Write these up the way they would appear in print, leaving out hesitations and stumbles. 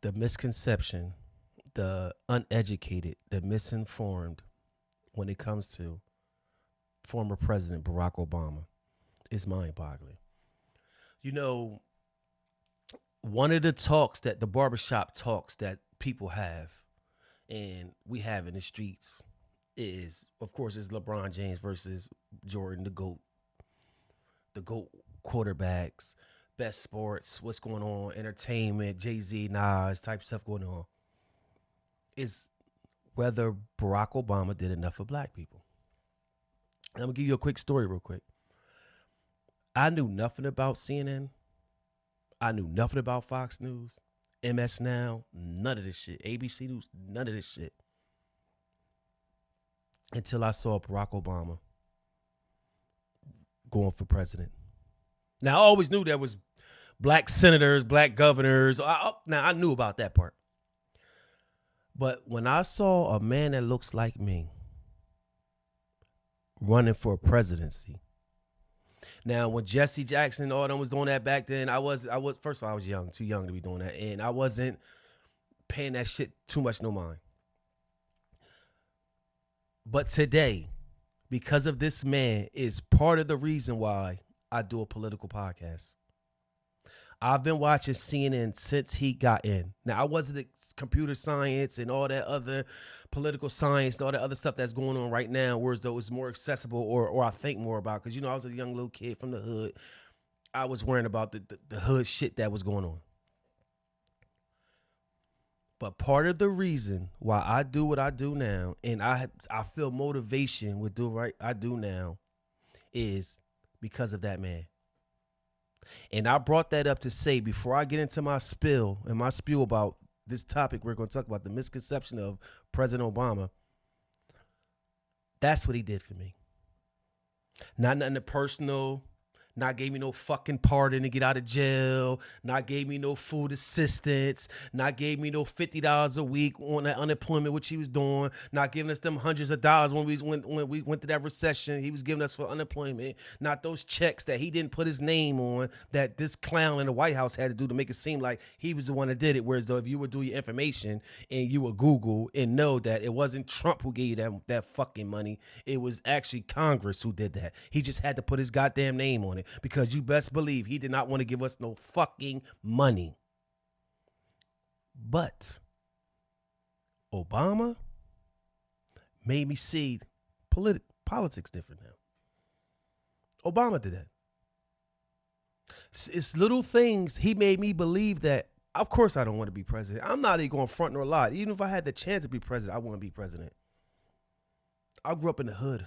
The misconception, the uneducated, the misinformed when it comes to former President Barack Obama is mind boggling. You know, one of the talks that the barbershop talks that people have and we have in the streets is, of course, is LeBron James versus Jordan, the GOAT quarterbacks, best sports, what's going on, entertainment, Jay Z, Nas, type stuff going on, is whether Barack Obama did enough for black people. And I'm gonna give you a quick story, real quick. I knew nothing about CNN. I knew nothing about Fox News, MS Now, none of this shit. ABC News, none of this shit. Until I saw Barack Obama going for president. Now, I always knew there was black senators, black governors. Now, I knew about that part. But when I saw a man that looks like me running for a presidency, now when Jesse Jackson and all them was doing that back then, I was first of all I was young, too young to be doing that, and I wasn't paying that shit too much no mind. But today, because of this man, is part of the reason why I do a political podcast. I've been watching CNN since he got in. Now, I wasn't the computer science and all that other political science and all that other stuff that's going on right now, whereas though it's more accessible or I think more about. Because, I was a young little kid from the hood. I was worrying about the hood shit that was going on. But part of the reason why I do what I do now, and I feel motivation with do right I do now, is because of that man. And I brought that up to say before I get into my spill and my spew about this topic we're going to talk about, the misconception of President Obama. That's what he did for me. Not nothing personal. Not gave me no fucking pardon to get out of jail. Not gave me no food assistance. Not gave me no $50 a week on that unemployment, which he was doing. Not giving us them hundreds of dollars when we went to that recession. He was giving us for unemployment. Not those checks that he didn't put his name on that this clown in the White House had to do to make it seem like he was the one that did it. Whereas though if you would do your information and you would Google and know that it wasn't Trump who gave you that fucking money, it was actually Congress who did that. He just had to put his goddamn name on it because you best believe he did not want to give us no fucking money. But Obama made me see politics different now. Obama did that. It's little things he made me believe that, of course, I don't want to be president. I'm not even going front nor lie. Even if I had the chance to be president, I want to be president. I grew up in the hood.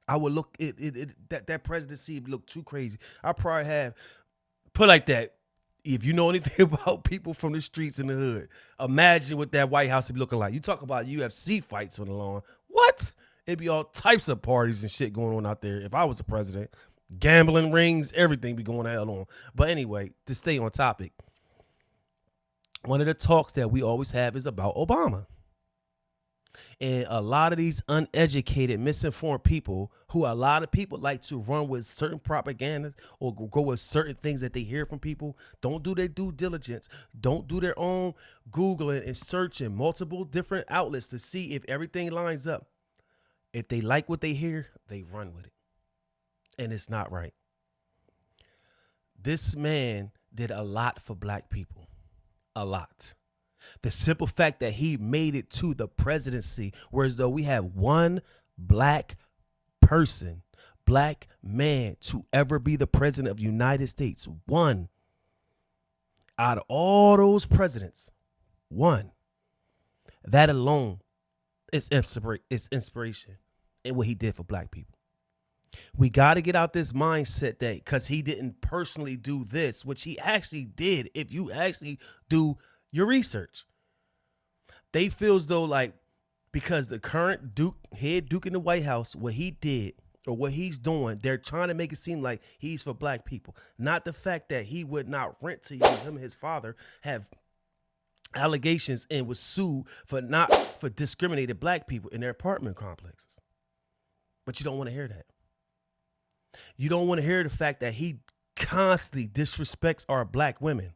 I would look that presidency looked too crazy. I probably have put like that. If you know anything about people from the streets in the hood, imagine what that White House would be looking like. You talk about UFC fights on the lawn. What? It'd be all types of parties and shit going on out there. If I was a president, gambling rings, everything be going to hell on. But anyway, to stay on topic, one of the talks that we always have is about Obama. And a lot of these uneducated, misinformed people, who a lot of people like to run with certain propaganda or go with certain things that they hear from people, don't do their due diligence, don't do their own Googling and searching multiple different outlets to see if everything lines up. If they like what they hear, they run with it. And it's not right. This man did a lot for black people. A lot. The simple fact that he made it to the presidency, whereas though we have one black person, black man to ever be the president of the United States, one out of all those presidents, one. That alone is inspiration in what he did for black people. We got to get out this mindset that because he didn't personally do this, which he actually did, if you actually do your research. They feel as though like because the current head Duke in the White House, what he did or what he's doing, they're trying to make it seem like he's for black people. Not the fact that he would not rent to you. Him and his father have allegations and was sued for discriminated black people in their apartment complexes. But you don't want to hear that. You don't want to hear the fact that he constantly disrespects our black women.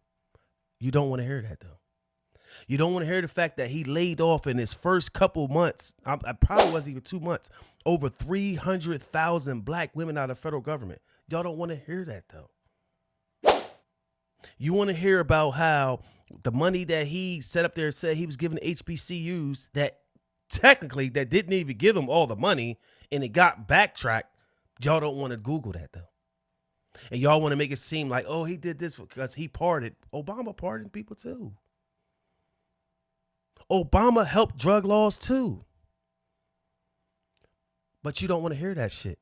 You don't want to hear that though. You don't want to hear the fact that he laid off in his first couple months. I probably wasn't even 2 months. Over 300,000 black women out of federal government. Y'all don't want to hear that though. You want to hear about how the money that he set up there said he was giving HBCUs that technically that didn't even give them all the money and it got backtracked. Y'all don't want to Google that though. And y'all want to make it seem like, oh, he did this because he pardoned. Obama pardoned people too. Obama helped drug laws too. But you don't want to hear that shit.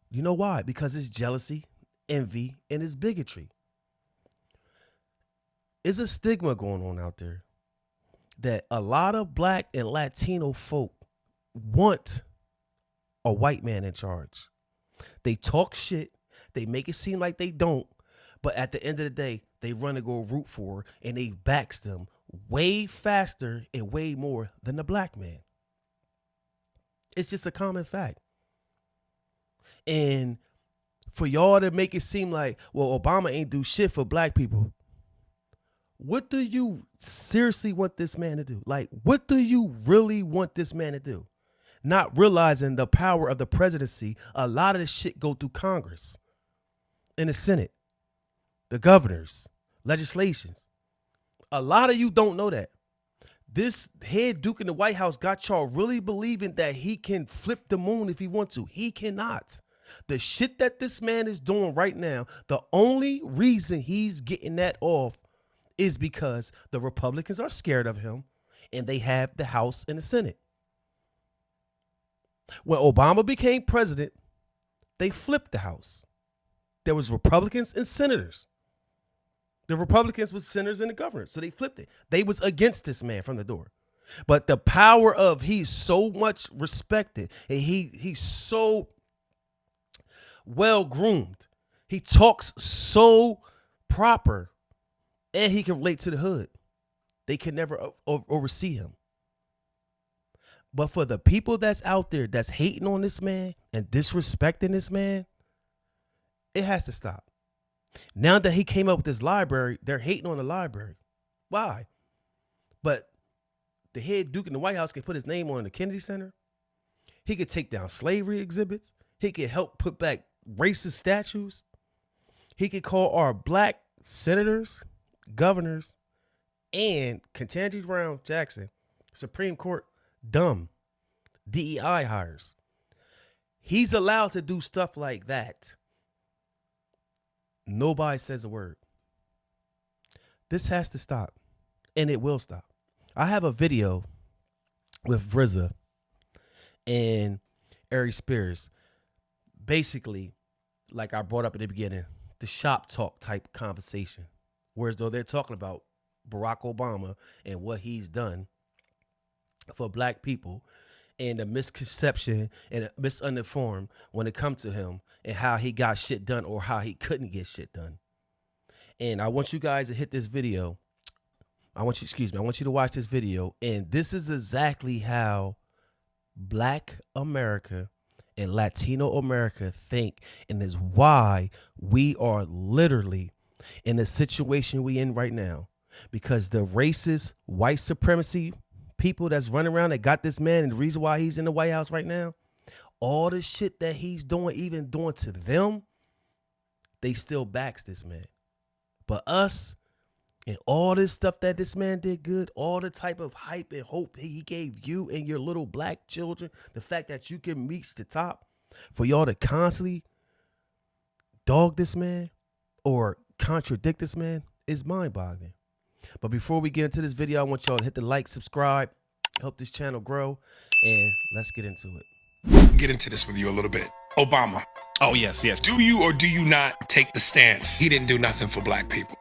You know why? Because it's jealousy, envy, and it's bigotry. There's a stigma going on out there that a lot of black and Latino folk want a white man in charge. They talk shit. They make it seem like they don't. But at the end of the day, they run and go root for and they backs them way faster and way more than the black man. It's just a common fact. And for y'all to make it seem like, well, Obama ain't do shit for black people. What do you seriously want this man to do? Like, what do you really want this man to do? Not realizing the power of the presidency, a lot of this shit go through Congress and the Senate, the governors, legislations. A lot of you don't know that. This head duke in the White House got y'all really believing that he can flip the moon if he wants to. He cannot. The shit that this man is doing right now, the only reason he's getting that off is because the Republicans are scared of him and they have the House and the Senate. When Obama became president, they flipped the House. There was Republicans and senators. The Republicans was senators and the governors, so they flipped it. They was against this man from the door. But the power of he's so much respected and he's so well groomed. He talks so proper and he can relate to the hood. They can never oversee him. But for the people that's out there that's hating on this man and disrespecting this man, it has to stop. Now that he came up with this library, they're hating on the library. Why? But the head duke in the White House can put his name on the Kennedy Center. He could take down slavery exhibits. He could help put back racist statues. He could call our black senators, governors, and Ketanji Brown Jackson, Supreme Court, dumb. DEI hires. He's allowed to do stuff like that. Nobody says a word. This has to stop, and it will stop. I have a video with RZA and Ari Spears. Basically, like I brought up at the beginning, the shop talk type conversation. Whereas though they're talking about Barack Obama and what he's done for black people and the misconception and misunderstood when it comes to him and how he got shit done or how he couldn't get shit done. And I want you guys to hit this video. I want you to watch this video. And this is exactly how Black America and Latino America think, and is why we are literally in the situation we in right now. Because the racist white supremacy people that's running around that got this man, and the reason why he's in the White House right now, all the shit that he's doing, even doing to them, they still backs this man. But us and all this stuff that this man did good, all the type of hype and hope he gave you and your little black children, the fact that you can reach the top, for y'all to constantly dog this man or contradict this man is mind-boggling. But before we get into this video, I want y'all to hit the like, subscribe, help this channel grow, and let's get into it. Get into this with you a little bit. Obama. Oh, yes. Do you or do you not take the stance he didn't do nothing for black people?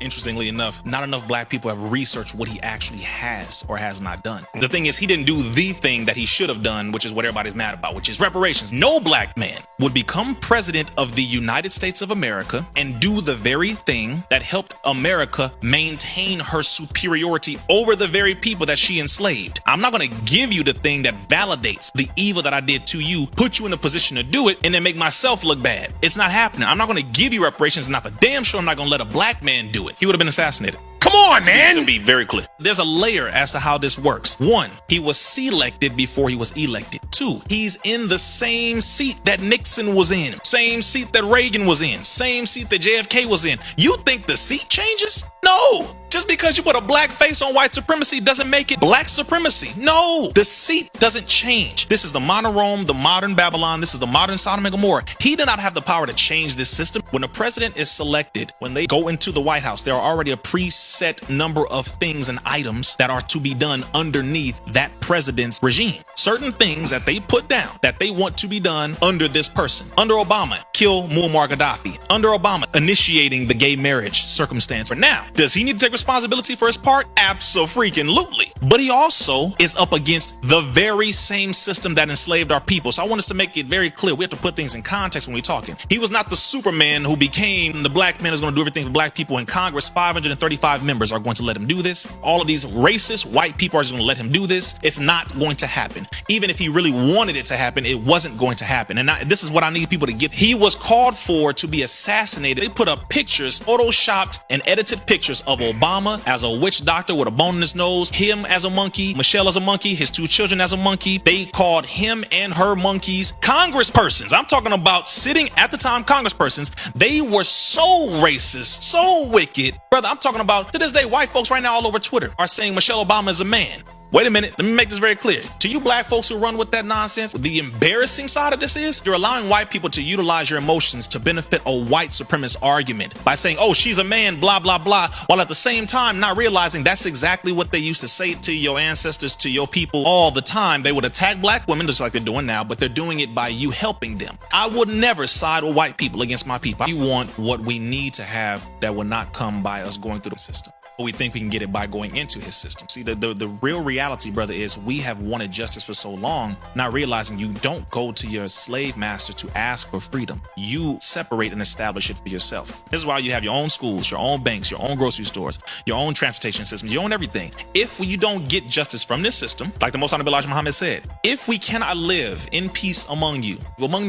Interestingly enough, not enough black people have researched what he actually has or has not done. The thing is, he didn't do the thing that he should have done, which is what everybody's mad about, which is reparations. No black man would become president of the United States of America and do the very thing that helped America maintain her superiority over the very people that she enslaved. I'm not going to give you the thing that validates the evil that I did to you, put you in a position to do it, and then make myself look bad. It's not happening. I'm not going to give you reparations, and not for damn sure I'm not going to let a black man do it. He would have been assassinated. Come on, To man. be very clear, there's a layer as to how this works. One, he was selected before he was elected. Two, he's in the same seat that Nixon was in, same seat that Reagan was in, same seat that JFK was in. You think the seat changes? No. Just because you put a black face on white supremacy doesn't make it black supremacy. No, the seat doesn't change. This is the modern Rome, the modern Babylon. This is the modern Sodom and Gomorrah. He did not have the power to change this system. When a president is selected, when they go into the White House, there are already a preset number of things and items that are to be done underneath that president's regime. Certain things that they put down that they want to be done under this person. Under Obama, kill Muammar Gaddafi. Under Obama, initiating the gay marriage circumstance. For now, does he need to take responsibility for his part? Abso-freaking-lutely. But he also is up against the very same system that enslaved our people. So I want us to make it very clear. We have to put things in context when we're talking. He was not the Superman who became the black man who's going to do everything for black people in Congress. 535 members are going to let him do this. All of these racist white people are just going to let him do this. It's not going to happen. Even if he really wanted it to happen, it wasn't going to happen. And this is what I need people to get. He was called for to be assassinated. They put up pictures, photoshopped and edited pictures of Obama as a witch doctor with a bone in his nose, him as a monkey, Michelle as a monkey, his two children as a monkey. They called him and her monkeys congresspersons. I'm talking about sitting at the time congresspersons. They were so racist, so wicked. Brother, I'm talking about to this day, white folks right now all over Twitter are saying Michelle Obama is a man. Wait a minute, let me make this very clear. To you black folks who run with that nonsense, the embarrassing side of this is you're allowing white people to utilize your emotions to benefit a white supremacist argument by saying, oh, she's a man, blah, blah, blah, while at the same time not realizing that's exactly what they used to say to your ancestors, to your people all the time. They would attack black women just like they're doing now, but they're doing it by you helping them. I would never side with white people against my people. We want what we need to have that will not come by us going through the system. But we think we can get it by going into his system. See, the real reality, brother, is we have wanted justice for so long, not realizing you don't go to your slave master to ask for freedom. You separate and establish it for yourself. This is why you have your own schools, your own banks, your own grocery stores, your own transportation systems, your own everything. If you don't get justice from this system, like the Most Honorable Elijah Muhammad said, if we cannot live in peace among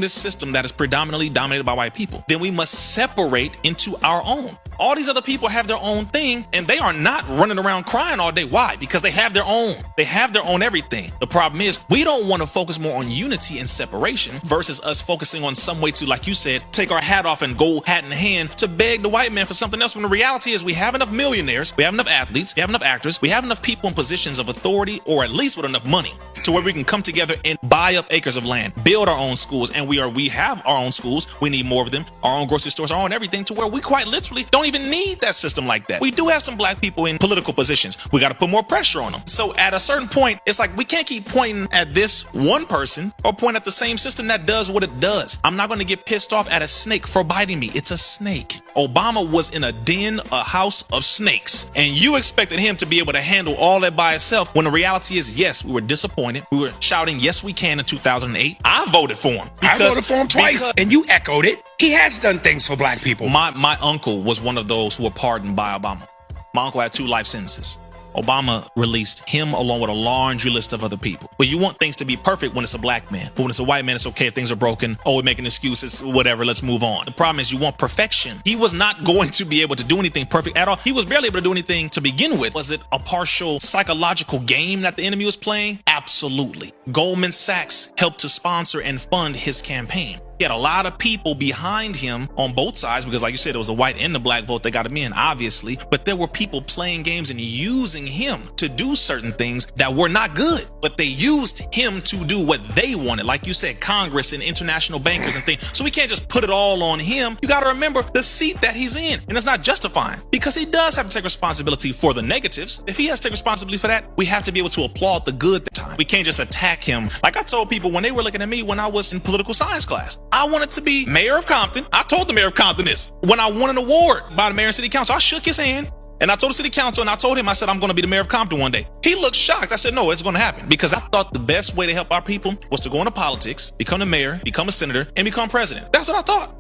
this system that is predominantly dominated by white people, then we must separate into our own. All these other people have their own thing, and they are not running around crying all day. Why? Because they have their own. They have their own everything. The problem is we don't want to focus more on unity and separation versus us focusing on some way to, like you said, take our hat off and go hat in hand to beg the white man for something else. When the reality is we have enough millionaires, we have enough athletes, we have enough actors, we have enough people in positions of authority, or at least with enough money to where we can come together and buy up acres of land, build our own schools, and we have our own schools. We need more of them, our own grocery stores, our own everything, to where we quite literally don't even need that system like that. We do have some black people in political positions. We got to put more pressure on them. So at a certain point, it's like we can't keep pointing at this one person or point at the same system that does what it does. I'm not going to get pissed off at a snake for biting me. It's a snake. Obama was in a den, a house of snakes, and you expected him to be able to handle all that by himself, when the reality is, yes, we were disappointed. We were shouting, yes, we can in 2008. I voted for him. I voted for him twice, and you echoed it. He has done things for black people. My uncle was one of those who were pardoned by Obama. My uncle had 2 life sentences. Obama released him along with a laundry list of other people. But you want things to be perfect when it's a black man. But when it's a white man, it's okay if things are broken. Oh, we're making excuses, whatever, let's move on. The problem is you want perfection. He was not going to be able to do anything perfect at all. He was barely able to do anything to begin with. Was it a partial psychological game that the enemy was playing? Absolutely. Goldman Sachs helped to sponsor and fund his campaign. He had a lot of people behind him on both sides because, like you said, it was the white and the black vote that got him in, obviously. But there were people playing games and using him to do certain things that were not good. But they used him to do what they wanted. Like you said, Congress and international bankers and things. So we can't just put it all on him. You got to remember the seat that he's in. And it's not justifying because he does have to take responsibility for the negatives. If he has to take responsibility for that, we have to be able to applaud the good that time. We can't just attack him. Like I told people when they were looking at me when I was in political science class, I wanted to be mayor of Compton. I told the mayor of Compton this. When I won an award by the mayor and city council, I shook his hand and I told the city council and I told him, I said, I'm going to be the mayor of Compton one day. He looked shocked. I said, no, it's going to happen, because I thought the best way to help our people was to go into politics, become the mayor, become a senator, and become president. That's what I thought.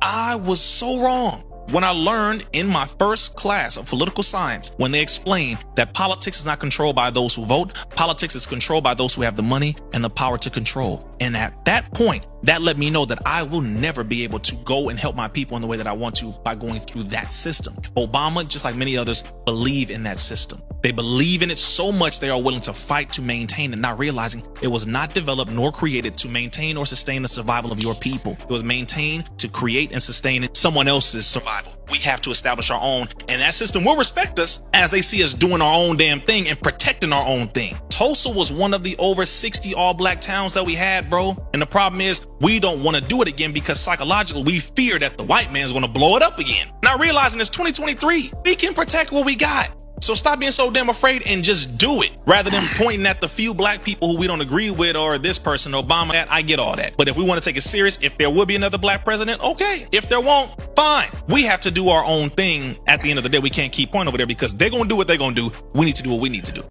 I was so wrong. when I learned in my first class of political science, when they explained that politics is not controlled by those who vote, politics is controlled by those who have the money and the power to control. And at that point, that let me know that I will never be able to go and help my people in the way that I want to by going through that system. Obama, just like many others, believe in that system. They believe in it so much they are willing to fight to maintain it, not realizing it was not developed nor created to maintain or sustain the survival of your people. It was maintained to create and sustain someone else's survival. We have to establish our own, and that system will respect us as they see us doing our own damn thing and protecting our own thing. Tulsa was one of the over 60 all-black towns that we had, bro. And the problem is we don't want to do it again because psychologically we fear that the white man's going to blow it up again. Not realizing it's 2023. We can protect what we got. So stop being so damn afraid and just do it, rather than pointing at the few black people who we don't agree with, or this person, Obama. I get all that. But if we want to take it serious, if there will be another black president, okay. If there won't, fine. We have to do our own thing. At the end of the day, we can't keep pointing over there because they're going to do what they're going to do. We need to do what we need to do.